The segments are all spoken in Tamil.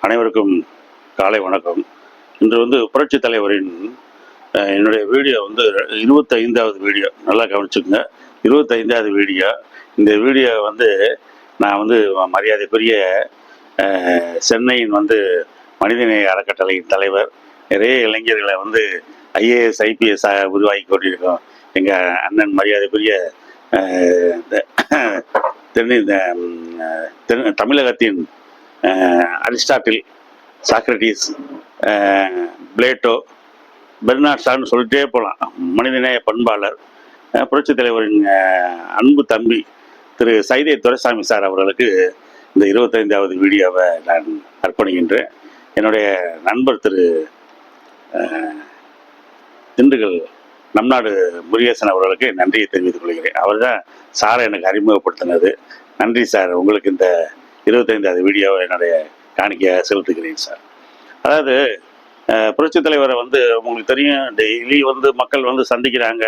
அனைவருக்கும் காலை வணக்கம். இன்று புரட்சித் தலைவரின் என்னுடைய வீடியோ 25வது வீடியோ. நல்லா கவனிச்சுக்கோங்க, 25வது வீடியோ. இந்த வீடியோ நான் மரியாதைக்குரிய சென்னையின் மனிதநேய அறக்கட்டளையின் தலைவர், நிறைய இளைஞர்களை ஐஏஎஸ் ஐபிஎஸ் உருவாக்கி கொண்டிருக்கோம் எங்கள் அண்ணன் மரியாதைக்குரிய தமிழகத்தின் அரிஸ்டாட்டில், சாக்ரட்டிஸ், பிளேட்டோ, பெர்னாட் ஷான்னு சொல்லிட்டே போகலாம். மனிதநேய பண்பாளர், புரட்சித் தலைவரின் அன்பு தம்பி திரு சைதை துரைசாமி சார் அவர்களுக்கு இந்த 25வது வீடியோவை நான் அர்ப்பணிக்கின்றேன். என்னுடைய நண்பர் திரு திண்டுக்கல் நம்நாடு முருகேசன் அவர்களுக்கு நன்றியை தெரிவித்துக் கொள்கிறேன். அவர் தான் சாரை எனக்கு அறிமுகப்படுத்தினது. நன்றி சார், உங்களுக்கு இந்த 25வது வீடியோவை என்னுடைய காணிக்கையாக செலுத்துகிறேன் சார். அதாவது புரட்சித் தலைவரை உங்களுக்கு தெரியும், டெய்லி மக்கள் சந்திக்கிறாங்க.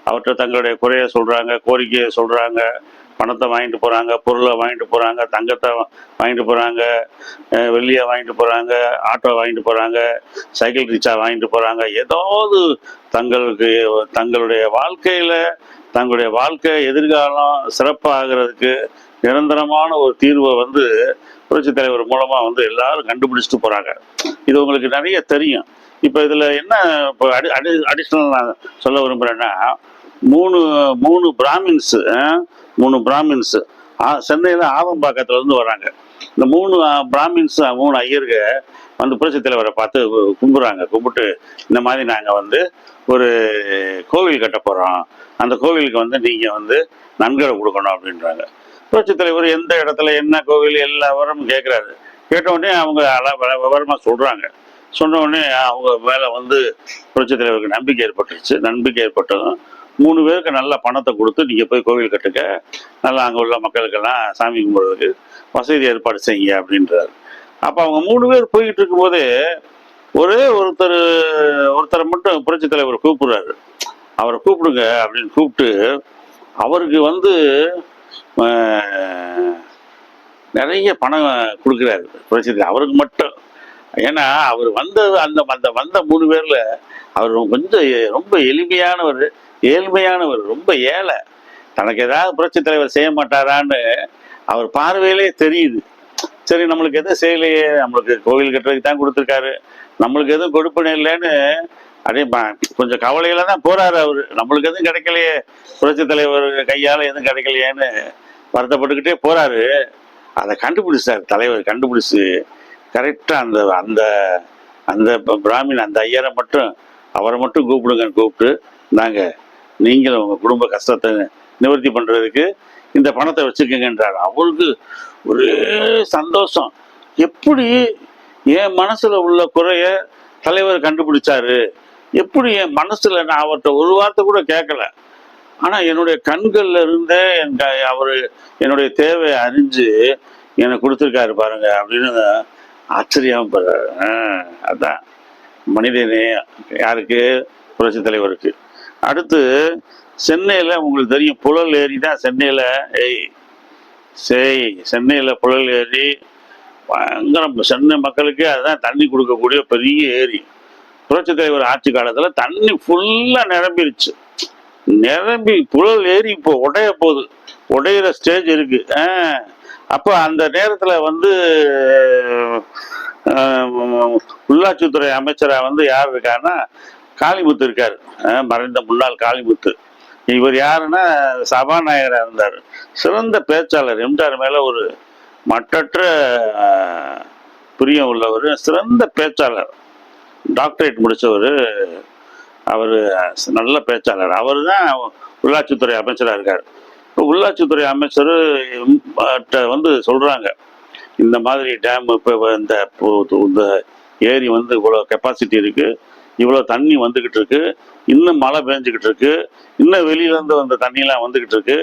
அவற்றை தங்களுடைய குறையை சொல்கிறாங்க, கோரிக்கையை சொல்கிறாங்க, பணத்தை வாங்கிட்டு போகிறாங்க, பொருளை வாங்கிட்டு போகிறாங்க, தங்கத்தை வாங்கிட்டு போகிறாங்க, வெள்ளியை வாங்கிட்டு போகிறாங்க, ஆட்டோ வாங்கிட்டு போகிறாங்க, சைக்கிள் ரிக்ஷா வாங்கிட்டு போகிறாங்க. ஏதாவது தங்களுடைய வாழ்க்கையில் தங்களுடைய வாழ்க்கை எதிர்காலம் சிறப்பாகிறதுக்கு நிரந்தரமான ஒரு தீர்வை புரட்சித் தலைவர் மூலமாக எல்லாரும் கண்டுபிடிச்சிட்டு போகிறாங்க. இது உங்களுக்கு நிறைய தெரியும். இப்போ இதில் என்ன இப்போ அடிஷ்னல் நான் சொல்ல விரும்புகிறேன்னா, மூணு பிராமின்ஸு சென்னையில் ஆதம்பாக்கத்துலேருந்து வராங்க. இந்த பிராமின்ஸ் 3 ஐயருங்க புரட்சித் தலைவரை பார்த்து கும்பிட்டு, இந்த மாதிரி நாங்கள் ஒரு கோவில் கட்ட போகிறோம், அந்த கோவிலுக்கு நீங்கள் நன்கொடை கொடுக்கணும் அப்படின்றாங்க. புரட்சித் தலைவர் எந்த இடத்துல என்ன கோவில் எல்லா விவரமும் கேட்குறாரு. கேட்டவுடனே அவங்க விவரமாக சொல்கிறாங்க. சொன்ன உடனே அவங்க மேலே புரட்சித் தலைவருக்கு நம்பிக்கை ஏற்பட்டுருச்சு. நம்பிக்கை ஏற்பட்டதும் 3 பேருக்கு நல்ல பணத்தை கொடுத்து நீங்கள் போய் கோவில் கட்டுக்க, நல்லா அங்கே உள்ள மக்களுக்கெல்லாம் சாமி கும்பிட்றதுக்கு வசதி ஏற்பாடு செய்யுங்க அப்படின்றாரு. அப்போ அவங்க 3 பேர் போய்கிட்டு இருக்கும்போதே ஒரே ஒருத்தரை மட்டும் புரட்சித் தலைவர் கூப்பிடுறாரு. அவரை கூப்பிடுங்க அப்படின்னு கூப்பிட்டு அவருக்கு நிறைய பணம் கொடுக்குறாரு புரட்சித் தலைவர் அவருக்கு மட்டும். ஏன்னா அவர் வந்த 3 பேர்ல அவர் கொஞ்சம் ரொம்ப ஏழ்மையானவர், ரொம்ப ஏழை. தனக்கு ஏதாவது புரட்சித் தலைவர் செய்ய மாட்டாரான்னு அவர் பார்வையிலே தெரியுது. சரி, நம்மளுக்கு எதுவும் செய்யலையே, நம்மளுக்கு கோவில் கட்டுறதுக்கு தான் கொடுத்துருக்காரு, நம்மளுக்கு எதுவும் கொடுப்பன இல்லைன்னு கொஞ்சம் கவலையில தான் போறாரு அவரு. நம்மளுக்கு எதுவும் கிடைக்கலையே, புரட்சித் தலைவர் கையால் எதுவும் கிடைக்கலையேன்னு வருத்தப்பட்டுக்கிட்டே போறாரு. அதை கண்டுபிடிச்சார் தலைவர். கண்டுபிடிச்சு கரெக்டாக அந்த அந்த பிராமின் அந்த ஐயரை மட்டும், அவரை மட்டும் கூப்பிடுங்கன்னு கூப்பிட்டு, நாங்கள் நீங்களும் உங்கள் குடும்ப கஷ்டத்தை நிவர்த்தி பண்ணுறதுக்கு இந்த பணத்தை வச்சுக்கங்கன்றார். அவருக்கு ஒரே சந்தோஷம். எப்படி என் மனசில் உள்ள குறைய தலைவர் கண்டுபிடிச்சாரு, எப்படி என் மனசில் நான் அவர்கிட்ட ஒரு வார்த்தை கூட கேட்கல, ஆனால் என்னுடைய கண்கள்ல இருந்தே அவர் என்னுடைய தேவையை அறிஞ்சு எனக்கு கொடுத்துருக்காரு பாருங்க அப்படின்னு ஆச்சரியம் படுறாரு. அதான் மனிதநேயம் யாருக்கு? புரட்சித் தலைவருக்கு. அடுத்து சென்னையில் உங்களுக்கு தெரியும், புழல் ஏரி தான் சென்னையில். சென்னையில் புழல் ஏரி பயங்கரம். சென்னை மக்களுக்கு அதுதான் தண்ணி கொடுக்கக்கூடிய பெரிய ஏரி. புரட்சித் தலைவர் ஆட்சி காலத்தில் தண்ணி ஃபுல்லாக நிரம்பிருச்சு. நிரம்பி புழல் ஏரி இப்போ உடையிற ஸ்டேஜ் இருக்கு. அப்போ அந்த நேரத்தில் உள்ளாட்சித்துறை அமைச்சராக யார் இருக்காருன்னா காளிமுத்து இருக்காரு, மறைந்த முன்னாள் காளிமுத்து. இவர் யாருன்னா சபாநாயகராக இருந்தார். சிறந்த பேச்சாளர், எம்ஜிஆர் மேலே ஒரு மற்றற்ற பிரியம் உள்ளவர், சிறந்த பேச்சாளர், டாக்டரேட் முடித்தவர். அவர் நல்ல பேச்சாளர். அவர் தான் உள்ளாட்சித்துறை அமைச்சராக இருக்கார். உள்ளாட்சித்துறை அமைச்சர் சொல்கிறாங்க, இந்த மாதிரி டேம் இப்போ இந்த ஏரி இவ்வளோ கெப்பாசிட்டி இருக்குது, இவ்வளோ தண்ணி வந்துக்கிட்டு இருக்கு, இன்னும் மழை பெஞ்சிக்கிட்டு இருக்கு, இன்னும் வெளியிலேருந்து வந்த தண்ணியெலாம் வந்துக்கிட்டு இருக்கு.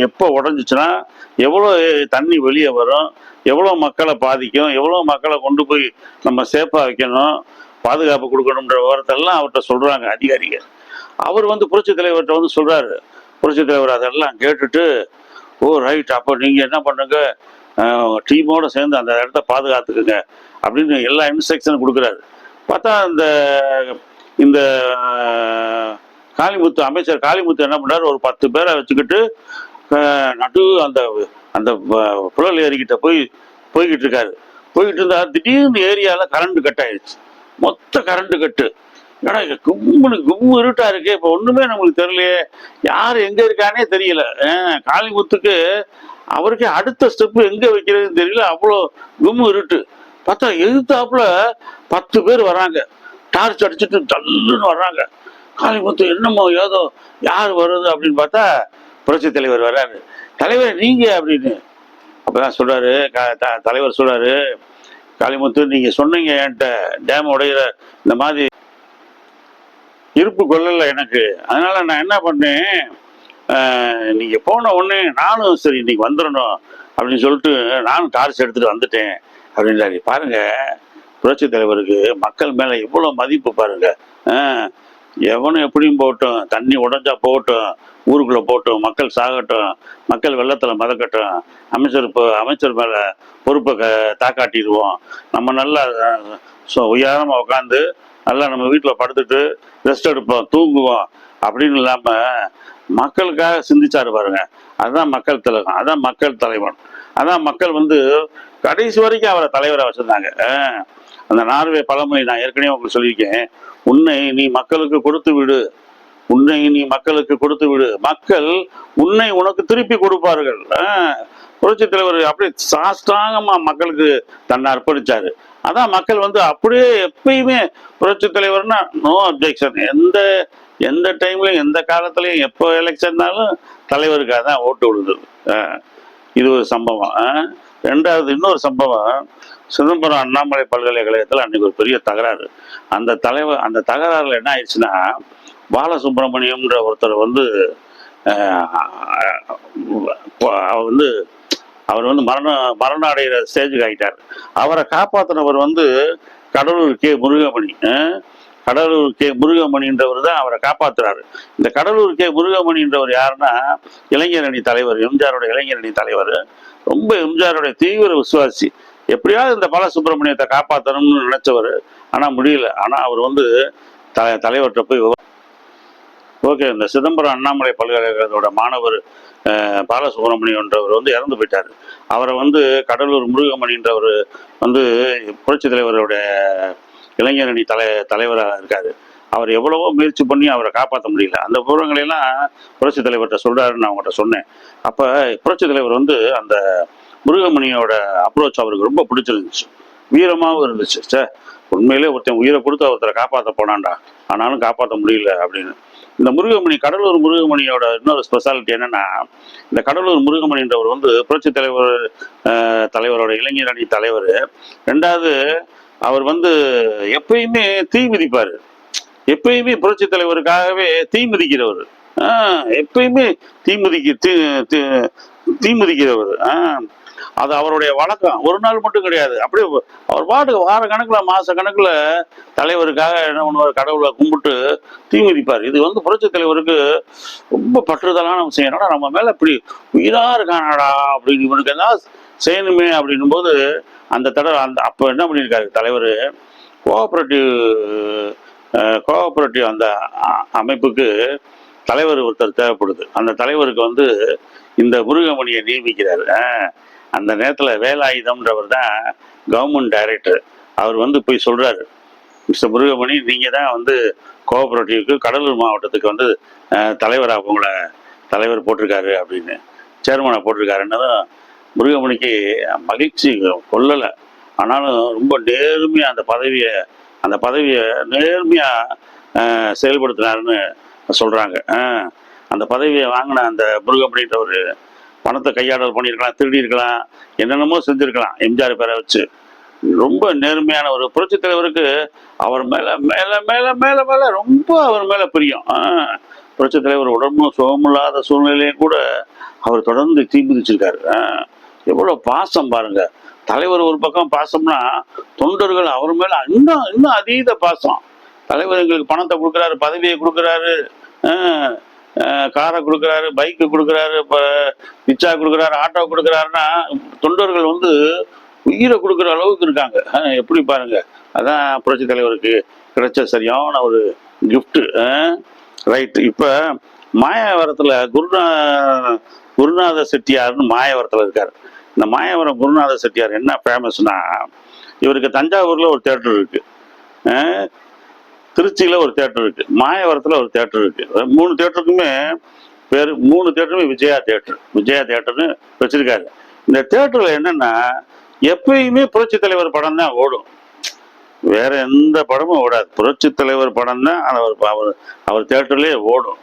எப்போ உடஞ்சிச்சுன்னா எவ்வளோ தண்ணி வெளியே வரும், எவ்வளோ மக்களை பாதிக்கும், எவ்வளோ மக்களை கொண்டு போய் நம்ம சேஃபாக வைக்கணும், பாதுகாப்பு கொடுக்கணுன்ற விவரத்தெல்லாம் அவர்கிட்ட சொல்கிறாங்க அதிகாரிகள். அவர் புரட்சித் தலைவர்கிட்ட சொல்கிறாரு. புரட்சித் தலைவர் அதெல்லாம் கேட்டுட்டு, ஓ ரைட், அப்போ நீங்கள் என்ன பண்ணுங்க, டீமோட சேர்ந்து அந்த இடத்த பாதுகாத்துக்குங்க அப்படின்னு எல்லா இன்ஸ்ட்ரக்ஷனும் கொடுக்குறாரு. பார்த்தா இந்த காளிமுத்து அமைச்சர் காளிமுத்து என்ன பண்ணார், ஒரு 10 பேரை வச்சுக்கிட்டு நடு அந்த அந்த புழல் ஏரிக்கிட்ட போய்கிட்டு இருக்காரு. போய்கிட்டு இருந்தா திடீர்னு ஏரியாவில் கரண்ட் கட் ஆயிடுச்சு. மொத்த கரண்ட் கட்டு. ஏன்னா கும்மு இருட்டா இருக்கு, இப்போ ஒண்ணுமே நம்மளுக்கு தெரியலையே, யார் எங்க இருக்கானே தெரியல. காளிமுத்துக்கு அவருக்கே அடுத்த ஸ்டெப் எங்க வைக்கிறதுன்னு தெரியல, அவ்வளோ கும்மு இருட்டு. பார்த்தா எதிர்த்தாப்புல 10 பேர் வராங்க, டார்ச் அடிச்சுட்டு தள்ளுன்னு வர்றாங்க. காளிமுத்து என்னமோ ஏதோ யார் வருது அப்படின்னு பார்த்தா புரட்சி தலைவர் வர்றாரு. தலைவர் நீங்க அப்படின்னு அப்பதான் சொல்றாரு. தலைவர் சொல்றாரு, காளிமுத்து நீங்க சொன்னீங்க என்கிட்ட டேம் உடையிற இந்த மாதிரி இருப்பு கொள்ளல எனக்கு, அதனால நான் என்ன பண்ணேன், நீங்க போன உடனே நானும் சரி இன்னைக்கு வந்துடணும் அப்படின்னு சொல்லிட்டு நானும் டார்ச் எடுத்துட்டு வந்துட்டேன் அப்படின்றாரு. பாருங்க புரட்சி தலைவருக்கு மக்கள் மேல எவ்வளவு மதிப்பு பாருங்க. எவனும் எப்படியும் போகட்டும், தண்ணி உடஞ்சா போகட்டும், ஊருக்குள்ள போட்டும், மக்கள் சாகட்டும், மக்கள் வெள்ளத்துல மதக்கட்டும், அமைச்சர் மேல பொறுப்பை தாக்காட்டிடுவோம், நம்ம நல்லா உயரமா உட்காந்து நல்லா நம்ம வீட்டில் படுத்துட்டு ரெஸ்ட் எடுப்போம், தூங்குவோம் அப்படின்னு இல்லாம மக்களுக்காக சிந்திச்சாரு பாருங்க. அதுதான் மக்கள் திலகம், அதான் மக்கள் தலைவன், அதான் மக்கள் கடைசி வரைக்கும் அவரை தலைவரை வச்சிருந்தாங்க. அந்த நார்வே பழமொழி நான் ஏற்கனவே உங்களுக்கு சொல்லியிருக்கேன், உன்னை நீ மக்களுக்கு கொடுத்து விடு, உன்னை நீ மக்களுக்கு கொடுத்து விடு, மக்கள் உன்னை உனக்கு திருப்பி கொடுப்பார்கள். புரட்சி தலைவர் அப்படியே சாஷ்டாங்கமா மக்களுக்கு தன்னை அர்ப்பணிச்சாரு. அதான் மக்கள் அப்படியே எப்பயுமே புரட்சி தலைவர்னா நோ அப்ஜெக்ஷன், எந்த டைம்லயும் எந்த காலத்திலயும் எப்போ எலெக்ஷன்னாலும் தலைவருக்காக தான் ஓட்டு விடுது. இது ஒரு சம்பவம். ரெண்டாவது இன்னொரு சம்பவம், சிதம்பரம் அண்ணாமலை பல்கலைக்கழகத்தில் அன்னைக்கு ஒரு பெரிய தகராறு. அந்த தகராறுல என்ன ஆயிடுச்சுன்னா, பாலசுப்ரமணியம்ன்ற ஒருத்தர் அவர் மரணம் அடைகிற ஸ்டேஜுக்கு ஆகிட்டார். அவரை காப்பாற்றினவர் கடலூர் கே முருகமணி. கடலூர் கே முருகமணின்றவர் தான் அவரை காப்பாத்துறாரு. இந்த கடலூர் கே முருகமணின்றவர் யாருன்னா இளைஞர் அணி தலைவர், எம்ஜிஆரோட இளைஞர் அணி தலைவர், ரொம்ப எம்ஜிஆரோட தீவிர விசுவாசி. எப்படியாவது இந்த பாலசுப்ரமணியத்தை காப்பாற்றணும்னு நினைச்சவர், ஆனா முடியல. ஆனா அவர் தலைவர்கிட்ட போய் ஓகே, இந்த சிதம்பரம் அண்ணாமலை பல்கலைக்கழகத்தோட மாணவர் பாலசுப்ரமணியன்றவர் இறந்து போயிட்டார். அவரை கடலூர் முருகமணின்றவர் புரட்சி தலைவரோட இளைஞர் அணி தலைவராக இருக்காரு. அவர் எவ்வளவோ முயற்சி பண்ணி அவரை காப்பாற்ற முடியல. அந்த விவரங்களையெல்லாம் புரட்சி தலைவர்கிட்ட சொல்றாருன்னு அவங்ககிட்ட சொன்னேன். அப்ப புரட்சி தலைவர் அந்த முருகமணியோட அப்ரோச் அவருக்கு ரொம்ப பிடிச்சிருந்துச்சு, வீரமாகவும் இருந்துச்சு. சார் உண்மையிலே ஒருத்தன் உயிரை கொடுத்து ஒருத்தரை காப்பாற்ற போனான்டா, ஆனாலும் காப்பாற்ற முடியல அப்படின்னு. இந்த முருகமணி, கடலூர் முருகமணியோட இன்னொரு ஸ்பெஷாலிட்டி என்னன்னா, இந்த கடலூர் முருகமணின்றவர் புரட்சி தலைவரோட இளைஞர் அணி தலைவர். ரெண்டாவது அவர் எப்பயுமே தீ மிதிப்பாரு, எப்பயுமே புரட்சி தலைவருக்காகவே தீ மிதிக்கிறவர், எப்பயுமே தீ மிதிக்கிறவர். அது அவருடைய வழக்கம். ஒரு நாள் மட்டும் கிடையாது, அப்படியே அவர் பாட்டுக்கு வார கணக்கில் மாச கணக்கில் தலைவருக்காக என்ன பண்ணுவார், கடவுளை கும்பிட்டு தீ மிதிப்பார். இது புரட்சி தலைவருக்கு ரொம்ப பற்றுதலான விஷயம். என்னடா நம்ம மேல இப்படி உயிரா இருக்கானடா அப்படின்னு, இவனுக்கு என்ன செய்யணுமே அப்படின்னும் போது அந்த தடவை அப்போ என்ன பண்ணியிருக்காரு தலைவர், கோஆபரேட்டிவ் அந்த அமைப்புக்கு தலைவர் ஒருத்தர் தேவைப்படுது. அந்த தலைவருக்கு இந்த முருகமணியை நியமிக்கிறாரு. அந்த நேரத்தில் வேலாயுதம்ன்றவர் தான் கவர்மெண்ட் டைரக்டர். அவர் போய் சொல்றாரு, மிஸ்டர் முருகமணி நீங்க தான் கோஆபரேட்டிவ்க்கு கடலூர் மாவட்டத்துக்கு தலைவராக உங்களை தலைவர் போட்டிருக்காரு அப்படின்னு, சேர்மனை போட்டிருக்காருன்னதும் முருகமணிக்கு மகிழ்ச்சி கொள்ளலை. ஆனாலும் ரொம்ப நேர்மையா அந்த பதவியை நேர்மையா செயல்படுத்தினாருன்னு சொல்றாங்க. அந்த பதவியை வாங்கின அந்த முருகமணின்ற ஒரு பணத்தை கையாடல் பண்ணியிருக்கலாம், திருடி இருக்கலாம், என்னென்னமோ செஞ்சிருக்கலாம் எம்ஜிஆர் பேரை வச்சு. ரொம்ப நேர்மையான ஒரு புரட்சி தலைவருக்கு அவர் மேல மேல மேல மேல மேல ரொம்ப அவர் மேல பிரியம். புரட்சி தலைவர் உடம்பும் சுகமில்லாத சூழ்நிலையும் கூட அவர் தொடர்ந்து தீ மிதிச்சிருக்காரு. எவ்வளவு பாசம் பாருங்க. தலைவர் ஒரு பக்கம் பாசம்னா, தொண்டர்கள் அவர் மேல இன்னும் அதீத பாசம். தலைவர் எங்களுக்கு பணத்தை கொடுக்குறாரு, பதவியை கொடுக்குறாரு, காரை கொடுக்குறாரு, பைக்கு கொடுக்குறாரு, இப்போ ரிக்ஷா கொடுக்குறாரு, ஆட்டோ கொடுக்குறாருன்னா தொண்டர்கள் வந்து உயிரை கொடுக்குற அளவுக்கு இருக்காங்க. எப்படி பாருங்க, அதான் புரட்சி தலைவருக்கு கிடைச்ச சரியான ஒரு கிஃப்ட். ரைட். இப்போ மாயாவரத்தில் குருநாத செட்டியார்னு மாயாவரத்தில் இருக்கார். இந்த மாயாவரம் குருநாத செட்டியார் என்ன ஃபேமஸ்னா, இவருக்கு தஞ்சாவூரில் ஒரு தேட்டர் இருக்கு, திருச்சியில் ஒரு தேட்டர் இருக்கு, மாயவரத்தில் ஒரு தேட்டர் இருக்கு. 3 தேட்டருக்குமே பேர், 3 தேட்டருமே விஜயா தேட்டர், விஜயா தேட்டர்னு வச்சிருக்காரு. இந்த தேட்டர்ல என்னன்னா எப்பயுமே புரட்சி தலைவர் படம் தான் ஓடும், வேற எந்த படமும் ஓடாது. புரட்சி தலைவர் படம் தான் அவர் தேட்டர்லயே ஓடும்.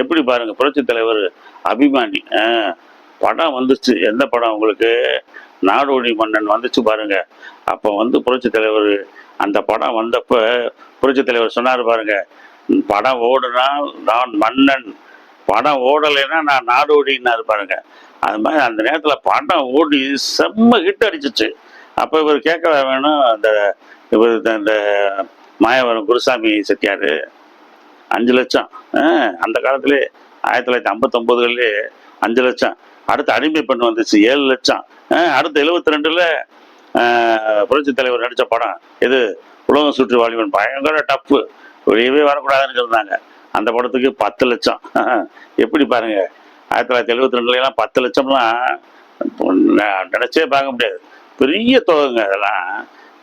எப்படி பாருங்க, புரட்சி தலைவர் அபிமானி. படம் வந்துச்சு, எந்த படம் உங்களுக்கு, நாடோடி மன்னன் வந்துச்சு பாருங்க. அப்போ வந்து புரட்சி தலைவர் அந்த படம் வந்தப்ப புரட்சி தலைவர் சொன்னார் பாருங்க, படம் ஓடுனா நான் மன்னன், படம் ஓடலைன்னா நான் நாடோடின்னாரு பாருங்க. அது மாதிரி அந்த நேரத்தில் படம் ஓடி செம்ம ஹிட் அடிச்சிச்சு. அப்போ இவர் கேட்க வேணும், இவர் இந்த மாயவரம் குருசாமி செட்டியார் 5 லட்சம், அந்த காலத்திலே 1959 5 லட்சம். அடுத்து அடிமை பெண் வந்துச்சு 7 லட்சம். அடுத்து 72ல் புரட்சி தலைவர் நடித்த படம் இது உலகம் சுற்றி வாலிபன், பயங்கர டப்பு, வெளியவே வரக்கூடாதுன்னு இருந்தாங்க. அந்த படத்துக்கு 10 லட்சம். எப்படி பாருங்க, 1972 10 லட்சம்லாம் நினைச்சே பார்க்க முடியாது, பெரிய தொகைங்க அதெல்லாம்.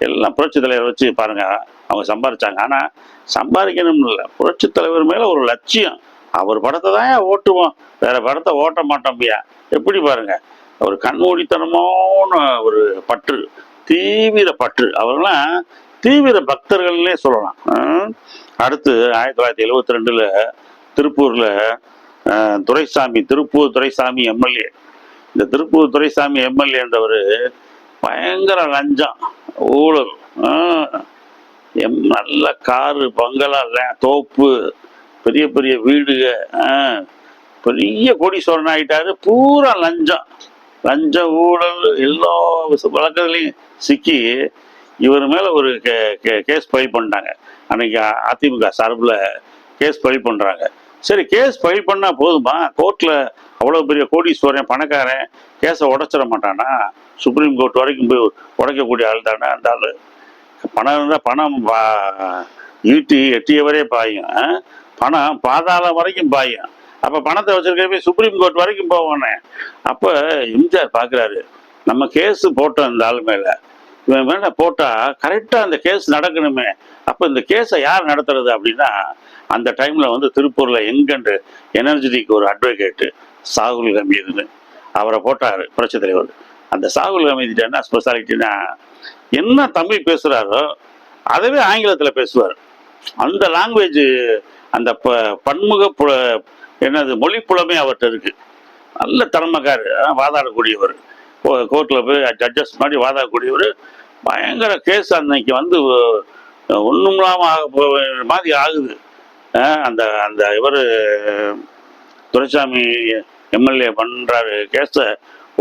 எல்லாம் புரட்சி தலைவர் வச்சு பாருங்க அவங்க சம்பாதிச்சாங்க. ஆனால் சம்பாதிக்கணும் இல்லை, புரட்சி தலைவர் மேலே ஒரு லட்சியம். அவர் படத்தை தான் ஓட்டுவோம், வேற படத்தை ஓட்ட மாட்டோம்பியா. எப்படி பாருங்க, ஒரு கண்மூடித்தனமான ஒரு பற்று, தீவிர பற்று. அவர்களாம் தீவிர பக்தர்கள்னே சொல்லலாம். அடுத்து 1972 திருப்பூர்ல துரைசாமி, திருப்பூர் துரைசாமி எம்எல்ஏ. இந்த திருப்பூர் துரைசாமி எம்எல்ஏ என்றவர் பயங்கர லஞ்சம், ஊழல், நல்ல காரு, பங்களா, தோப்பு, பெரிய பெரிய வீடுக, பெரிய கோடீஸ்வரன் ஆகிட்டாரு. பூரா லஞ்சம், லஞ்சம், ஊழல், எல்லா வழக்கங்களையும் சிக்கி இவர் மேல ஒரு கேஸ் ஃபைல் பண்ணிட்டாங்க. அன்னைக்கு அதிமுக சார்பில் கேஸ் ஃபைல் பண்றாங்க. சரி, கேஸ் ஃபைல் பண்ணா போதுமா, கோர்ட்ல அவ்வளவு பெரிய கோடீஸ்வரன் பணக்காரன் கேஸை உடைச்சிட மாட்டானா? சுப்ரீம் கோர்ட் வரைக்கும் போய் உடைக்கக்கூடிய ஆள் தானே அந்த ஆள். பணம் இருந்தால் பணம் எட்டியவரே பாயும், பணம் பாதாளம் வரைக்கும் பாயும். அப்போ பணத்தை வச்சிருக்கவே சுப்ரீம் கோர்ட் வரைக்கும் போவானே. அப்போ எம்ஜிஆர் பார்க்குறாரு, நம்ம கேஸ் போட்டோம் இந்த ஆள் மேலே, இவன் மேலே போட்டால் கரெக்டாக அந்த கேஸ் நடக்கணுமே. அப்போ இந்த கேஸை யார் நடத்துறது அப்படின்னா, அந்த டைமில் வந்து திருப்பூரில் எங்கண்டு எனர்ஜெட்டிக் ஒரு அட்வொகேட்டு சாகுல் ஹமீதுன்னு அவரை போட்டார் புரட்சி தலைவர். அந்த சாகுல் ஹமீது என்ன ஸ்பெஷாலிட்டினா, என்ன தமிழ் பேசுகிறாரோ அதவே ஆங்கிலத்தில் பேசுவார். அந்த லாங்குவேஜ், அந்த பன்முக என்னது மொழி புலமே அவர்கிட்ட இருக்கு. நல்ல திறமைக்காரு, வாதாடக்கூடியவர், கோர்ட்டில் போய் ஜட்ஜஸ் மாதிரி வாதாடக்கூடியவர். பயங்கர கேஸ் அன்னைக்கு வந்து ஒன்றுமில்லாம மாதிரி ஆகுது. அந்த அந்த இவர் துரைசாமி எம்எல்ஏ பண்றாரு கேஸை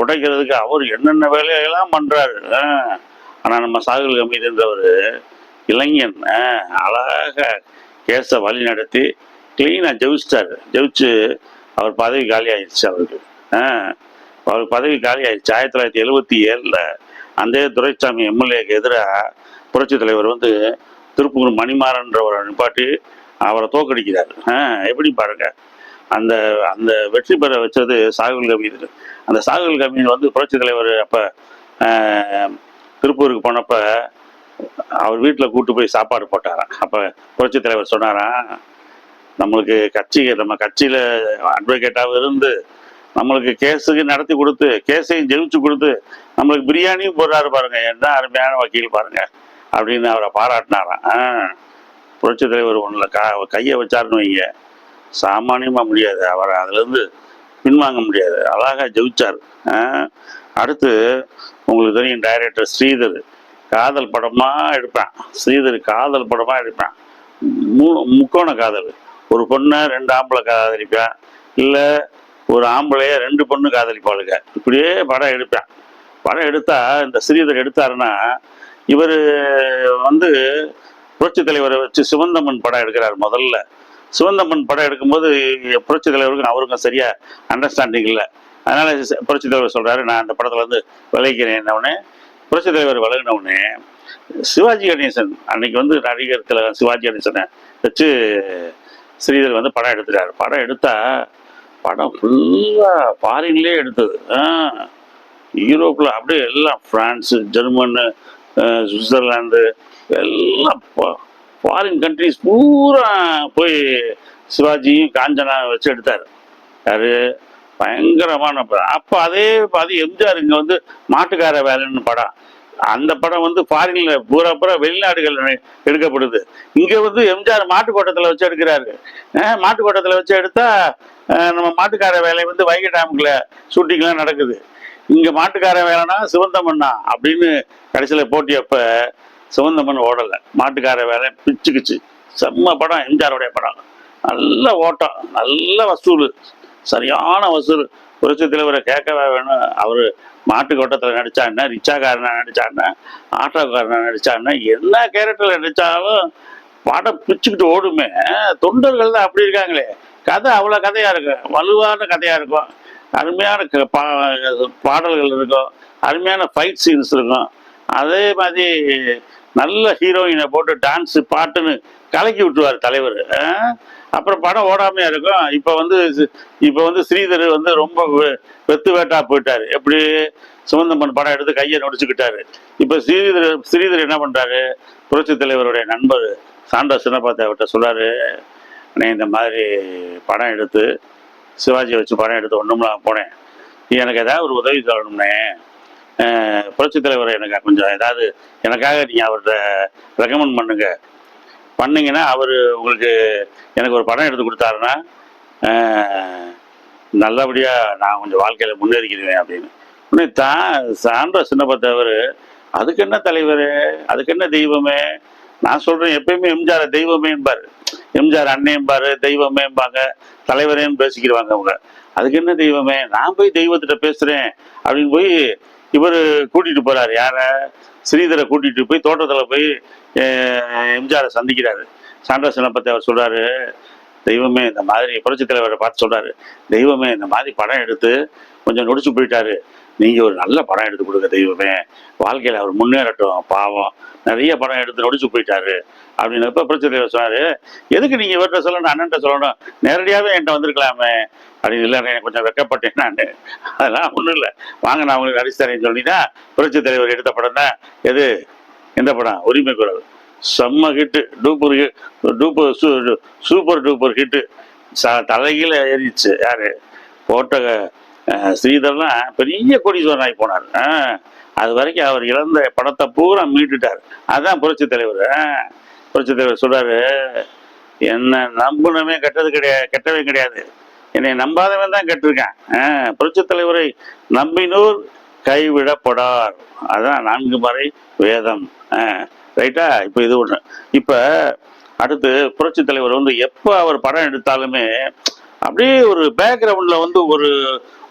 உடைக்கிறதுக்கு, அவர் என்னென்ன வேலையெல்லாம் பண்றாரு. ஆனால் நம்ம சாகுல் ஹமீதுன்றவர் இளைஞன், அழகாக கேஸை வழி நடத்தி கிளீனாக ஜெயிச்சிட்டாரு. ஜெயிச்சு அவர் பதவி காலி ஆயிடுச்சு. அவர் பதவி காலி ஆயிடுச்சு. 1977 அந்த துரைசாமி எம்எல்ஏக்கு எதிராக புரட்சி தலைவர் வந்து திருப்பூர் மணிமாறன்றவரை நிப்பாட்டி அவரை தோக்கடிக்கிறார். எப்படி பாருங்க, அந்த அந்த வெற்றி பெற வச்சது சாகுல் ஹமீது. அந்த சாகுல் ஹமீது வந்து புரட்சி தலைவர் அப்போ திருப்பூருக்கு போனப்ப அவர் வீட்டில் கூட்டு போய் சாப்பாடு போட்டாராம். அப்போ புரட்சி தலைவர் சொன்னாராம், நம்மளுக்கு நம்ம கட்சியில் அட்வொகேட்டாக இருந்து நம்மளுக்கு கேஸுக்கு நடத்தி கொடுத்து கேஸையும் ஜெயிச்சு கொடுத்து நம்மளுக்கு பிரியாணியும் போடுறாரு பாருங்க, என்ன அருமையான வக்கீல் பாருங்க அப்படின்னு அவரை பாராட்டினாராம். புரட்சி தலைவர் ஒன்றில் கையை வச்சாருன்னு வைங்க, சாமானியமாக முடியாது, அவரை அதுலேருந்து பின்வாங்க முடியாது. அழகாக ஜெயிச்சார். அடுத்து உங்களுக்கு தெரியும், டைரக்டர் ஸ்ரீதர் காதல் படமாக எடுப்பேன். ஸ்ரீதர் காதல் படமாக எடுப்பேன். முக்கோண காதல், ஒரு பொண்ணை 2 ஆம்பளை காதலிப்பேன், இல்லை ஒரு ஆம்பளைய 2 பொண்ணு காதலிப்பாளுங்க, இப்படியே படம் எடுப்பேன். படம் எடுத்தா இந்த ஸ்ரீதர் எடுத்தாருன்னா, இவர் வந்து புரட்சி தலைவரை வச்சு சிவந்தம்மன் படம் எடுக்கிறார் முதல்ல. சிவந்தம்மன் படம் எடுக்கும்போது புரட்சி தலைவருக்கும் அவருக்கும் சரியா அண்டர்ஸ்டாண்டிங் இல்லை. அதனால புரட்சி தலைவர் சொல்றாரு, நான் அந்த படத்துல வந்து விளைக்கிறேன். உடனே புரட்சி தலைவர் விலகின உடனே சிவாஜி கணேசன் அன்னைக்கு வந்து நடிகர் திலகம் சிவாஜி கணேசனை வச்சு ஸ்ரீதர் வந்து படம் எடுத்துட்டாரு. படம் எடுத்தா படம் ஃபுல்லா ஃபாரின்லேயே எடுத்தது. யூரோப்ல அப்படியே எல்லாம் பிரான்ஸு, ஜெர்மனு, சுவிட்சர்லாந்து எல்லாம் ஃபாரின் கண்ட்ரிஸ் பூரா போய் சிவாஜியும் காஞ்சனா வச்சு எடுத்தாரு. யாரு பயங்கரமான படம். அப்போ அதே எம்ஜிஆர் இங்கே வந்து மாட்டுக்கார வேலைன்னு படம், அந்த படம் வந்து ஃபாரின்ல பூரா வெளிநாடுகள் எடுக்கப்படுது. இங்க வந்து எம்ஜிஆர் மாட்டுக்கோட்டத்தில் வச்சு எடுக்கிறாரு. மாட்டுக்கோட்டத்தில் வச்சு எடுத்தா நம்ம மாட்டுக்கார வேலை வந்து வைகை டேமுக்குள்ள ஷூட்டிங்லாம் நடக்குது. இங்க மாட்டுக்கார வேலைனா சிவந்தமன்னா அப்படின்னு கடைசியில் போட்டியப்ப சிவந்தமன் ஓடலை, மாட்டுக்கார வேலை பிச்சுக்குச்சு. செம்ம படம், எம்ஜிஆருடைய படம். நல்ல ஓட்டம், நல்ல வசூல், சரியான வசூல். புரட்சி தலைவரை கேட்கவே வேணும். அவரு மாட்டுக்கோட்டத்தில் நடிச்சா என்ன, ரிச்சாக்காரனா நடிச்சா என்ன, ஆட்டோக்காரனா நடிச்சா என்ன, என்ன கேரக்டர்ல நடிச்சாலும் படம் பிச்சுக்கிட்டு ஓடுமே. தொண்டர்கள் தான் அப்படி இருக்காங்களே. கதை அவ்வளோ கதையா இருக்கும், வலுவான கதையா இருக்கும், அருமையான பாடல்கள் இருக்கும், அருமையான ஃபைட் சீன்ஸ் இருக்கும். அதே மாதிரி நல்ல ஹீரோயினை போட்டு டான்ஸு பாட்டுன்னு கலக்கி விட்டுருவார் தலைவர். அப்புறம் படம் ஓடாமையா இருக்கும். இப்போ வந்து ஸ்ரீதர் வந்து ரொம்ப வெத்து வேட்டா போயிட்டாரு. எப்படி சிவந்தம்மன் படம் எடுத்து கையை நொடிச்சுக்கிட்டாரு. இப்போ ஸ்ரீதர் என்ன பண்றாரு, புரட்சி தலைவருடைய நண்பர் சாண்டா சின்னப்பாத்தாவிட்ட சொல்றாரு, இந்த மாதிரி படம் எடுத்து சிவாஜியை வச்சு படம் எடுத்து ஒன்றும்லாம் போனேன், எனக்கு ஏதாவது ஒரு உதவி தரணும்னே, புரட்சி தலைவரை எனக்கு கொஞ்சம் ஏதாவது எனக்காக நீங்கள் அவர்கிட்ட ரெக்கமெண்ட் பண்ணீங்கன்னா அவர் உங்களுக்கு எனக்கு ஒரு படம் எடுத்து கொடுத்தாருன்னா நல்லபடியாக நான் கொஞ்சம் வாழ்க்கையில் முன்னேறிக்கிறேன் அப்படின்னு. உடனே சான்ற சின்னப்பத்தவர், அதுக்கு என்ன தலைவர், அதுக்கு என்ன தெய்வமே, நான் சொல்கிறேன் எப்பயுமே எம்ஜிஆர் தெய்வமேம்பார், எம்ஜிஆர் அண்ணேம்பார், தெய்வமேம்பாங்க, தலைவரேன்னு பேசிக்கிடுவாங்க அவங்க. அதுக்கு என்ன தெய்வமே, நான் போய் தெய்வத்திட்ட பேசுகிறேன் அப்படின்னு போய் இவர் கூட்டிகிட்டு போகிறாரு. யாரை, ஸ்ரீதரை கூட்டிகிட்டு போய் தோட்டத்தில் போய் எம்ஜிஆரை சந்திக்கிறாரு. சாண்டா சின்னப்பத்தை அவர் சொல்கிறாரு, தெய்வமே இந்த மாதிரி, புரட்சி தலைவரை பார்த்து சொல்கிறாரு, தெய்வமே இந்த மாதிரி படம் எடுத்து கொஞ்சம் நொடிச்சு போயிட்டாரு, நீங்கள் ஒரு நல்ல படம் எடுத்து கொடுங்க தெய்வமே, வாழ்க்கையில் அவர் முன்னேறட்டும், பாவம் நிறைய படம் எடுத்து நொடிச்சு போயிட்டாரு அப்படின்னப்ப புரட்சி தலைவர் சொன்னார், எதுக்கு நீங்கள் இவர்கிட்ட சொல்லணும், அண்ணன்ட்ட சொல்லணும், நேரடியாகவே என்கிட்ட வந்திருக்கலாமே அப்படின்னு. இல்லை எனக்கு கொஞ்சம் வெக்கப்பட்டேன் நான், அதெல்லாம் ஒன்றும் இல்லை, வாங்க நான் உங்களுக்கு அடிச்சு தரேன்னு சொல்லிட்டா புரட்சி தலைவர் எடுத்த படம் தான் எது, எந்த படம், உரிமை குரல். செம்ம ஹிட்டு, சூப்பர் டூப்பர் ஹிட்டு, தலைகீழ ஏறிச்சு. யாரு போட்ட ஸ்ரீதர்லாம் பெரிய கோடீஸ்வரன் ஆகி போனார். அது வரைக்கும் அவர் இழந்த படத்தை பூரா மீட்டுட்டார். அதுதான் புரட்சி தலைவர். புரட்சி தலைவர் சொல்றாரு, என்ன நம்புனவே கெட்டவே கிடையாது, என்னை நம்பாதவன் தான் கெட்டிருக்கேன். புரட்சி தலைவரை நம்பினோர் கைவிடப்படார், அதான் 4 மறை வேதம். ரைட்டா. இப்போ இது ஒன்று. இப்போ அடுத்து புரட்சி தலைவர் வந்து எப்போ அவர் படம் எடுத்தாலுமே அப்படியே ஒரு பேக்ரவுண்ட்ல வந்து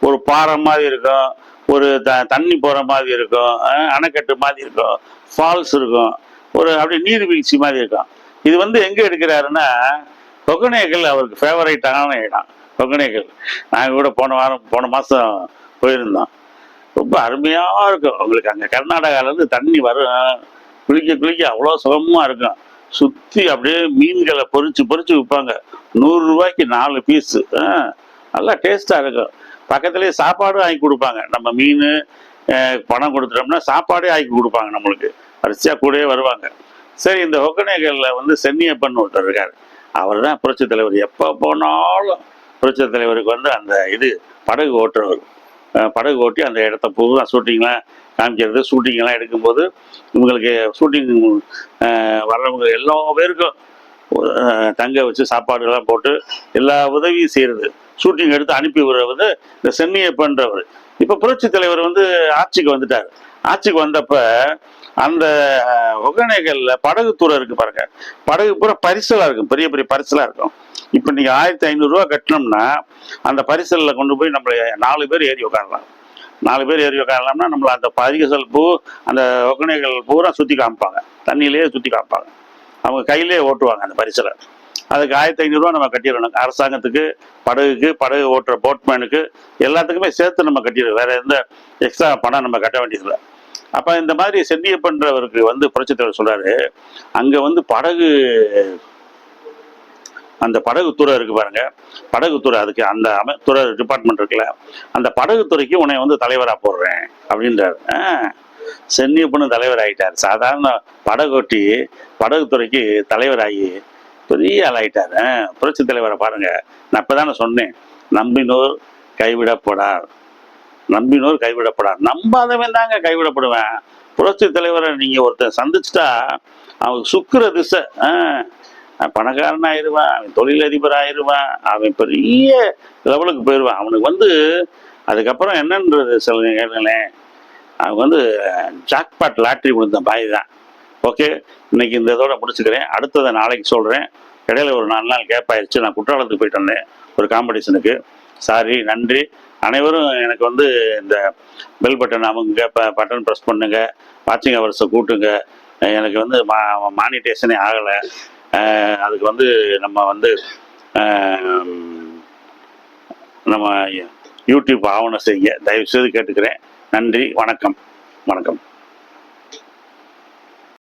ஒரு பாறை மாதிரி இருக்கும், ஒரு தண்ணி போற மாதிரி இருக்கும், அணைக்கட்டு மாதிரி இருக்கும், ஃபால்ஸ் இருக்கும், ஒரு அப்படியே நீர்வீழ்ச்சி மாதிரி இருக்கும். இது வந்து எங்க எடுக்கிறாருன்னா ஒகேனக்கல் அவருக்கு ஃபேவரைட்டான இடம். ஒகேனக்கல் நாங்கள் கூட போன மாதம் போயிருந்தோம். ரொம்ப அருமையா இருக்கும். உங்களுக்கு அங்கே கர்நாடகாவிலேருந்து தண்ணி வரும், குளிக்க அவ்வளோ சுகமாக இருக்கும். சுற்றி அப்படியே மீன்களை பொறிச்சு விற்பாங்க. 100 ரூபாய்க்கு 4 பீஸு, நல்லா டேஸ்ட்டாக இருக்கும். பக்கத்துலேயே சாப்பாடும் ஆக்கி கொடுப்பாங்க. நம்ம மீன் பணம் கொடுத்துட்டோம்னா சாப்பாடே ஆக்கி கொடுப்பாங்க நம்மளுக்கு, வரிசையாக கூடயே வருவாங்க. சரி, இந்த ஒகேனக்கல்ல வந்து சென்னியப்பன் ஒருத்தர் இருக்கார். அவர் தான் புரட்சி தலைவர். எப்போ போனாலும் புரட்சி தலைவருக்கு வந்து அந்த படகு ஓட்டுறவர், படகு ஓட்டி அந்த இடத்த பூரா ஷூட்டிங்லாம் காமிக்கிறது. ஷூட்டிங்லாம் எடுக்கும்போது இவங்களுக்கு ஷூட்டிங் வர்றவங்க எல்லா பேருக்கும் தங்க வச்சு சாப்பாடுலாம் போட்டு எல்லா உதவியும் செய்கிறது. ஷூட்டிங் எடுத்து அனுப்பி விடுறது இந்த சென்னியப்பன்றவர். இப்போ புரட்சி தலைவர் வந்து ஆட்சிக்கு வந்துட்டார். ஆட்சிக்கு வந்தப்ப அந்த ஒகேனக்கல்ல படகு தூரம் இருக்கு பாருங்க, படகு பூரா பரிசலா இருக்கும், பெரிய பெரிய பரிசலா இருக்கும். இப்போ நீங்க 1500 ரூபா கட்டினோம்னா அந்த பரிசலில் கொண்டு போய் நம்மள 4 பேர் ஏறி உட்காரலாம். 4 பேர் ஏறி உட்காரலாம்னா நம்மள அந்த பரிசல் அந்த ஒகேனக்கல் பூரா சுற்றி காமிப்பாங்க, தண்ணியிலேயே சுற்றி காமிப்பாங்க. அவங்க கையிலேயே ஓட்டுவாங்க அந்த பரிசலை. அதுக்கு 1500 ரூபா நம்ம கட்டிடணும். அரசாங்கத்துக்கு, படகுக்கு, படகு ஓட்டுற போட்மேனுக்கு எல்லாத்துக்குமே சேர்த்து நம்ம கட்டிடணும். வேற எந்த எக்ஸ்ட்ரா பணம் நம்ம கட்ட வேண்டியதில்லை. அப்ப இந்த மாதிரி சென்னியப்பன்றவருக்கு வந்து புரட்சித் தலைவர் சொல்றாரு, அங்க வந்து படகு, அந்த படகுத்துறை இருக்கு பாருங்க, படகுத்துறை, அதுக்கு அந்த துறை டிபார்ட்மெண்ட் இருக்குல்ல, அந்த படகுத்துறைக்கு உன்னை வந்து தலைவரா போடுறேன் அப்படின்றாரு. சென்னியப்பனும் தலைவர் ஆகிட்டார். சாதாரண படகோட்டி படகுத்துறைக்கு தலைவராகி பெரிய ஆள் ஆகிட்டார். புரட்சி தலைவரை பாருங்க. நான் இப்பதானே சொன்னேன், நம்பினோர் கைவிடப்படார், நம்பினோர் கைவிடப்படார். நம்பாதவன் தாங்க கைவிடப்படுவேன். புரட்சி தலைவரை நீங்க ஒருத்தர் சந்திச்சுட்டா அவன் சுக்குற திசை. பணக்காரன் ஆயிடுவான், அவன் தொழிலதிபர் ஆயிடுவான், அவன் பெரிய லெவலுக்கு போயிடுவான். அவனுக்கு வந்து அதுக்கப்புறம் என்னன்றது சொல்லுங்க கேளுங்களேன், அவன் வந்து ஜாக்பாட் லாட்ரி விழுந்த பாய் தான். ஓகே, இன்னைக்கு இந்த இதோட முடிச்சுக்கிறேன். அடுத்ததை நாளைக்கு சொல்கிறேன். இடையில ஒரு 4 நாள் கேப் ஆயிடுச்சு. நான் குற்றாலத்துக்கு போயிட்டு வந்தேன் ஒரு காம்படிஷனுக்கு. சாரி, நன்றி. அனைவரும் எனக்கு வந்து இந்த பெல் பட்டன் அவங்க பட்டன் ப்ரெஸ் பண்ணுங்க, வாட்சிங் ஹவர்ஸை கூட்டுங்க. எனக்கு வந்து மானிட்டேஷனே ஆகலை. அதுக்கு வந்து நம்ம யூடியூப் ஆவணம் செய்ய தயவு செய்து கேட்டுக்கிறேன். நன்றி, வணக்கம். வணக்கம்.